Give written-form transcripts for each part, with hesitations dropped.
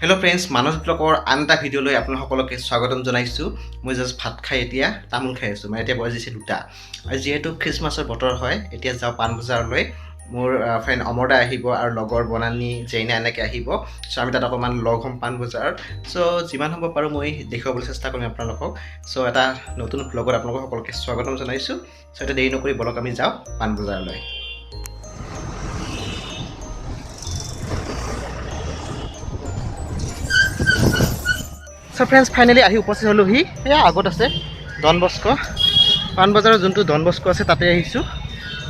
Hello' friends, মানস ব্লগৰ আন এটা ভিডিঅ'লৈ আপোনালোক সকলোকে স্বাগতম জনাইছোঁ। মই জাষ্ট ভাত খাই এতিয়া তামোল খাই আছোঁ। মানে এতিয়া বাজিছে 2টা। আৰু যিহেতু খ্ৰীষ্টমাছৰ বতৰ হয়, এতিয়া যাওঁ পাণ বজাৰলৈ। মোৰ ফ্ৰেণ্ড অমৰ দা আহিব আৰু লগৰ বনানী জেইনা এনেকৈ আহিব। চ' আমি তাত অকণমান লগ হ'ম পাণ বজাৰত। চ' যিমান হ'ব পাৰোঁ মই দেখুৱাবলৈ চেষ্টা কৰিম আপোনালোকক। চ' এটা নতুন ব্লগত আপোনালোকক সকলোকে স্বাগতম জনাইছোঁ। চ' এতিয়া দেৰি নকৰি বলক আমি যাওঁ পাণ বজাৰলৈ। চ' ফ্ৰেণ্ডছ, ফাইনেলি আহি উপস্থিত হ'লোহি। এয়া আগত আছে ডন বস্ক। পাণ বজাৰৰ যোনটো ডন বস্ক আছে তাতে আহিছোঁ।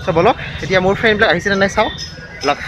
চ' বলক এতিয়া মোৰ ফ্ৰেণ্ডবিলাক আহিছেনে নাই চাওঁ বলক।